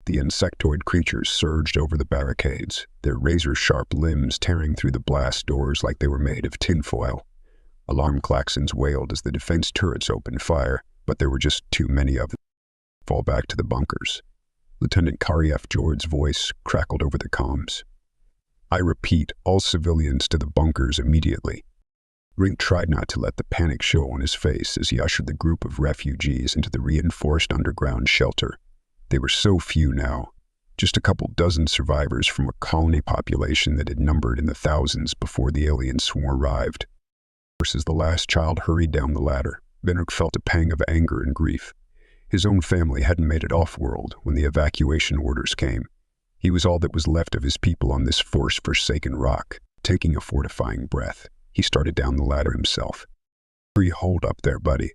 The insectoid creatures surged over the barricades, their razor-sharp limbs tearing through the blast doors like they were made of tinfoil. Alarm klaxons wailed as the defense turrets opened fire, but there were just too many of them. Fall back to the bunkers. Lieutenant Kari F. Jordan's voice crackled over the comms. I repeat, all civilians to the bunkers immediately. Rink tried not to let the panic show on his face as he ushered the group of refugees into the reinforced underground shelter. They were so few now, just a couple dozen survivors from a colony population that had numbered in the thousands before the alien swarm arrived. As the last child hurried down the ladder, Venric felt a pang of anger and grief. His own family hadn't made it off-world when the evacuation orders came. He was all that was left of his people on this force-forsaken rock. Taking a fortifying breath, he started down the ladder himself. Hold up there, buddy.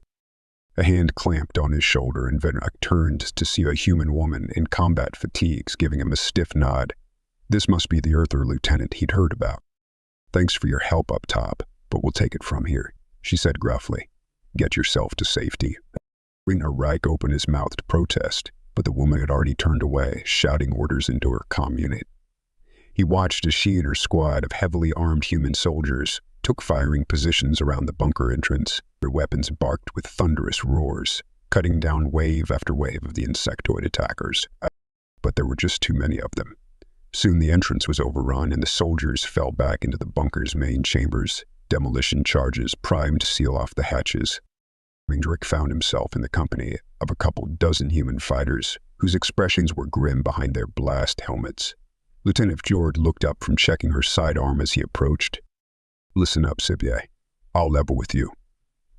A hand clamped on his shoulder and Venric turned to see a human woman in combat fatigues giving him a stiff nod. This must be the Earther lieutenant he'd heard about. Thanks for your help up top, but we'll take it from here, she said gruffly. Get yourself to safety. Reich opened his mouth to protest, but the woman had already turned away, shouting orders into her comm unit. He watched as she and her squad of heavily armed human soldiers took firing positions around the bunker entrance. Their weapons barked with thunderous roars, cutting down wave after wave of the insectoid attackers. But there were just too many of them. Soon the entrance was overrun and the soldiers fell back into the bunker's main chambers, demolition charges primed to seal off the hatches. Drake found himself in the company of a couple dozen human fighters whose expressions were grim behind their blast helmets. Lieutenant Fjord looked up from checking her sidearm as he approached. Listen up, Sibye. I'll level with you.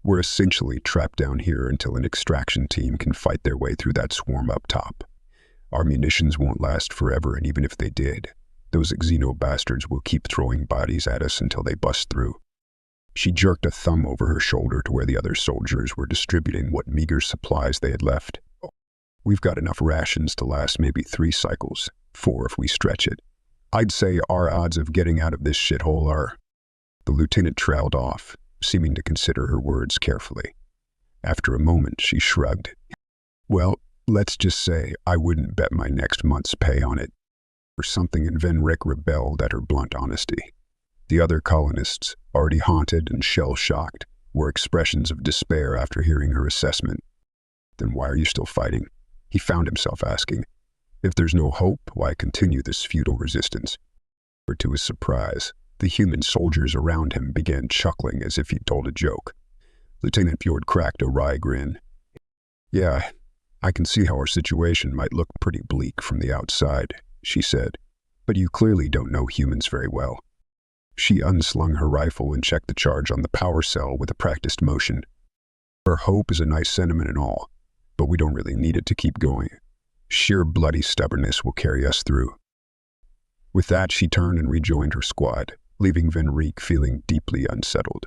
We're essentially trapped down here until an extraction team can fight their way through that swarm up top. Our munitions won't last forever, and even if they did, those Xeno bastards will keep throwing bodies at us until they bust through. She jerked a thumb over her shoulder to where the other soldiers were distributing what meager supplies they had left. We've got enough rations to last maybe 3 cycles, 4 if we stretch it. I'd say our odds of getting out of this shithole are... The lieutenant trailed off, seeming to consider her words carefully. After a moment, she shrugged. Well, let's just say I wouldn't bet my next month's pay on it. Or something, and Venric rebelled at her blunt honesty. The other colonists, already haunted and shell-shocked, were expressions of despair after hearing her assessment. Then why are you still fighting? He found himself asking. If there's no hope, why continue this futile resistance? Or to his surprise, the human soldiers around him began chuckling as if he'd told a joke. Lieutenant Fjord cracked a wry grin. Yeah, I can see how our situation might look pretty bleak from the outside, she said, but you clearly don't know humans very well. She unslung her rifle and checked the charge on the power cell with a practiced motion. Our hope is a nice sentiment and all, but we don't really need it to keep going. Sheer bloody stubbornness will carry us through. With that, she turned and rejoined her squad, leaving Venric feeling deeply unsettled.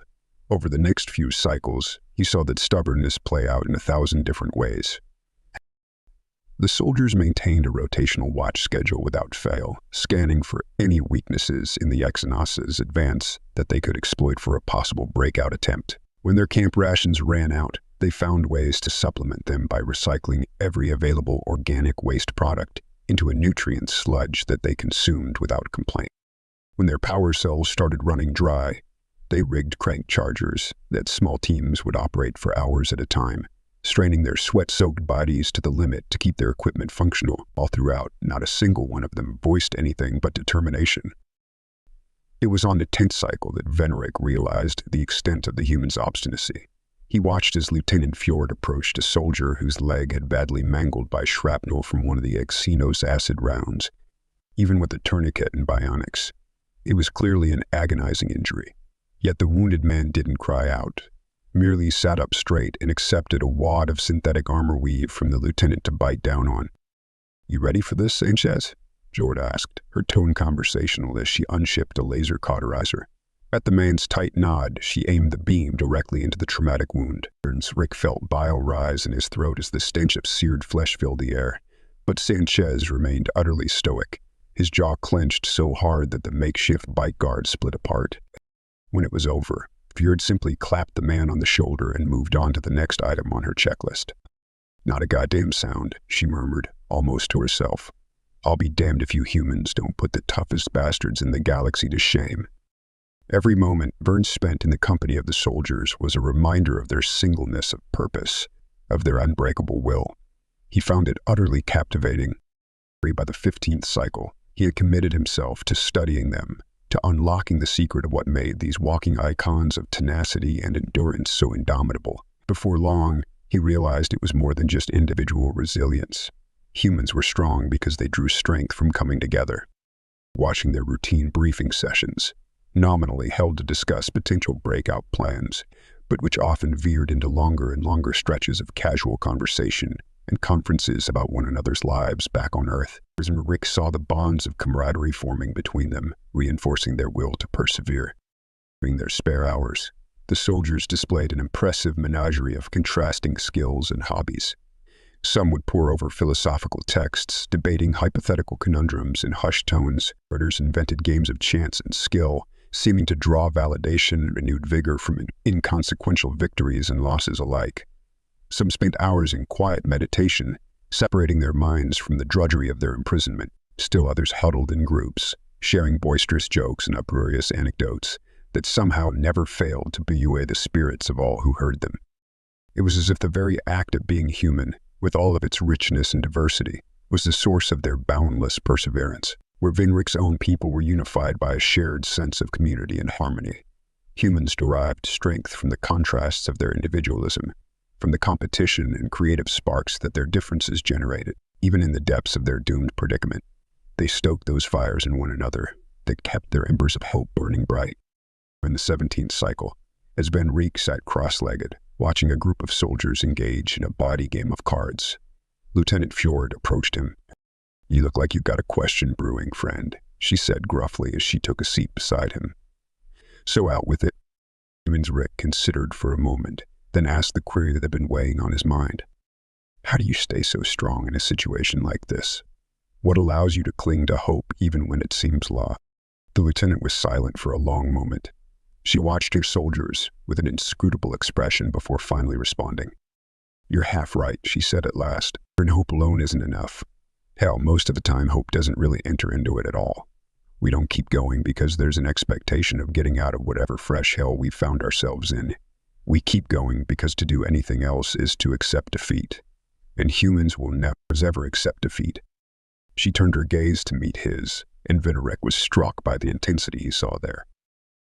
Over the next few cycles, he saw that stubbornness play out in 1,000 different ways. The soldiers maintained a rotational watch schedule without fail, scanning for any weaknesses in the Exynos's advance that they could exploit for a possible breakout attempt. When their camp rations ran out, they found ways to supplement them by recycling every available organic waste product into a nutrient sludge that they consumed without complaint. When their power cells started running dry, they rigged crank chargers that small teams would operate for hours at a time, straining their sweat-soaked bodies to the limit to keep their equipment functional. All throughout, not a single one of them voiced anything but determination. It was on the 10th cycle that Venric realized the extent of the human's obstinacy. He watched as Lieutenant Fjord approached a soldier whose leg had badly mangled by shrapnel from one of the Xeno's acid rounds. Even with a tourniquet and bionics, it was clearly an agonizing injury. Yet the wounded man didn't cry out, merely sat up straight and accepted a wad of synthetic armor weave from the lieutenant to bite down on. You ready for this, Sanchez? Jord asked, her tone conversational as she unshipped a laser cauterizer. At the man's tight nod, she aimed the beam directly into the traumatic wound. Rick felt bile rise in his throat as the stench of seared flesh filled the air, but Sanchez remained utterly stoic, his jaw clenched so hard that the makeshift bite guard split apart. When it was over, Fjord simply clapped the man on the shoulder and moved on to the next item on her checklist. Not a goddamn sound, she murmured, almost to herself. I'll be damned if you humans don't put the toughest bastards in the galaxy to shame. Every moment Vern spent in the company of the soldiers was a reminder of their singleness of purpose, of their unbreakable will. He found it utterly captivating. By the 15th cycle, he had committed himself to studying them, to unlocking the secret of what made these walking icons of tenacity and endurance so indomitable. Before long, he realized it was more than just individual resilience. Humans were strong because they drew strength from coming together. Watching their routine briefing sessions, nominally held to discuss potential breakout plans, but which often veered into longer and longer stretches of casual conversation and conferences about one another's lives back on Earth. Rick saw the bonds of camaraderie forming between them, reinforcing their will to persevere. During their spare hours, the soldiers displayed an impressive menagerie of contrasting skills and hobbies. Some would pore over philosophical texts, debating hypothetical conundrums in hushed tones. Others invented games of chance and skill, seeming to draw validation and renewed vigor from inconsequential victories and losses alike. Some spent hours in quiet meditation, separating their minds from the drudgery of their imprisonment. Still others huddled in groups, sharing boisterous jokes and uproarious anecdotes that somehow never failed to buoy the spirits of all who heard them. It was as if the very act of being human, with all of its richness and diversity, was the source of their boundless perseverance, where Vinrick's own people were unified by a shared sense of community and harmony. Humans derived strength from the contrasts of their individualism, from the competition and creative sparks that their differences generated. Even in the depths of their doomed predicament, they stoked those fires in one another that kept their embers of hope burning bright. In the 17th cycle, as Vinrick sat cross-legged, watching a group of soldiers engage in a body game of cards, Lieutenant Fjord approached him. "You look like you've got a question brewing, friend," she said gruffly as she took a seat beside him. "So out with it." Rick considered for a moment, then asked the query that had been weighing on his mind. "How do you stay so strong in a situation like this? What allows you to cling to hope even when it seems lost?" The lieutenant was silent for a long moment. She watched her soldiers with an inscrutable expression before finally responding. "You're half right," she said at last. "And hope alone isn't enough. Hell, most of the time hope doesn't really enter into it at all. We don't keep going because there's an expectation of getting out of whatever fresh hell we found ourselves in. We keep going because to do anything else is to accept defeat. And humans will never ever accept defeat." She turned her gaze to meet his, and Vinrick was struck by the intensity he saw there.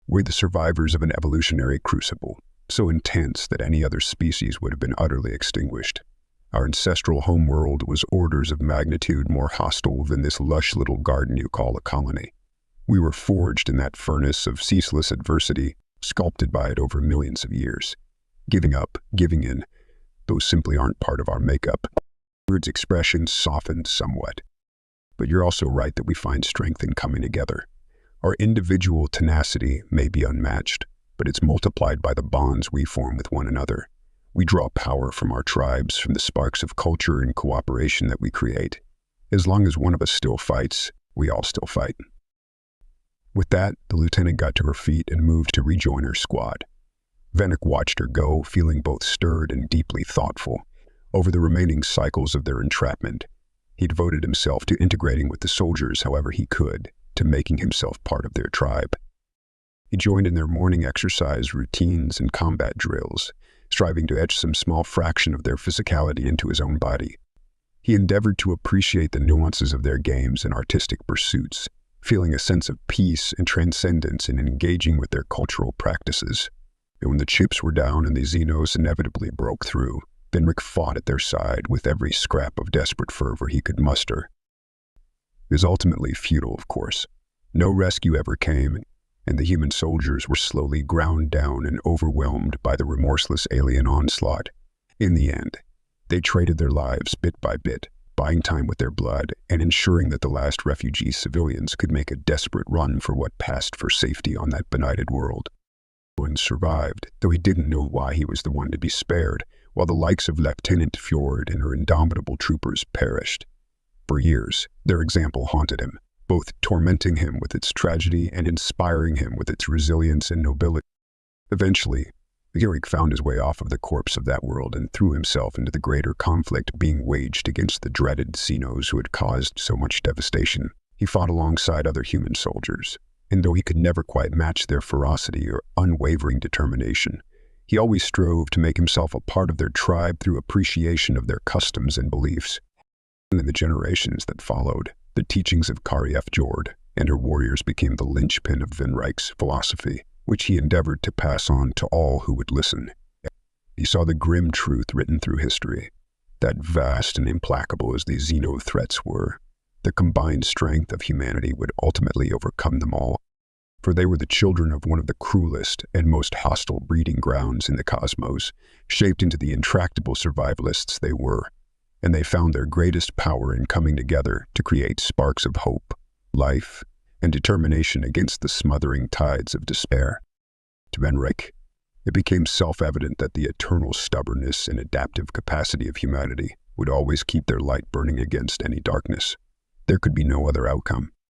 "We're the survivors of an evolutionary crucible, so intense that any other species would have been utterly extinguished. Our ancestral homeworld was orders of magnitude more hostile than this lush little garden you call a colony. We were forged in that furnace of ceaseless adversity, sculpted by it over millions of years. Giving up, giving in, those simply aren't part of our makeup." Bird's expression softened somewhat. "But you're also right that we find strength in coming together. Our individual tenacity may be unmatched, but it's multiplied by the bonds we form with one another. We draw power from our tribes, from the sparks of culture and cooperation that we create. As long as one of us still fights, we all still fight." With that, the lieutenant got to her feet and moved to rejoin her squad. Vinrick watched her go, feeling both stirred and deeply thoughtful. Over the remaining cycles of their entrapment, he devoted himself to integrating with the soldiers however he could, to making himself part of their tribe. He joined in their morning exercise routines and combat drills, striving to etch some small fraction of their physicality into his own body. He endeavored to appreciate the nuances of their games and artistic pursuits, feeling a sense of peace and transcendence in engaging with their cultural practices. And when the chips were down and the Xenos inevitably broke through, Vinrick fought at their side with every scrap of desperate fervor he could muster. It was ultimately futile, of course. No rescue ever came, and the human soldiers were slowly ground down and overwhelmed by the remorseless alien onslaught. In the end, they traded their lives bit by bit, buying time with their blood and ensuring that the last refugee civilians could make a desperate run for what passed for safety on that benighted world. One survived, though he didn't know why he was the one to be spared, while the likes of Lieutenant Fjord and her indomitable troopers perished. For years, their example haunted him, both tormenting him with its tragedy and inspiring him with its resilience and nobility. Eventually, Eric found his way off of the corpse of that world and threw himself into the greater conflict being waged against the dreaded Xenos who had caused so much devastation. He fought alongside other human soldiers, and though he could never quite match their ferocity or unwavering determination, he always strove to make himself a part of their tribe through appreciation of their customs and beliefs. In the generations that followed, the teachings of Kari F. Jord and her warriors became the linchpin of Vinrik's philosophy, which he endeavored to pass on to all who would listen. He saw the grim truth written through history, that vast and implacable as these Xeno threats were, the combined strength of humanity would ultimately overcome them all, for they were the children of one of the cruelest and most hostile breeding grounds in the cosmos, shaped into the intractable survivalists they were, and they found their greatest power in coming together to create sparks of hope, life, and determination against the smothering tides of despair. To Vinrik, it became self-evident that the eternal stubbornness and adaptive capacity of humanity would always keep their light burning against any darkness. There could be no other outcome.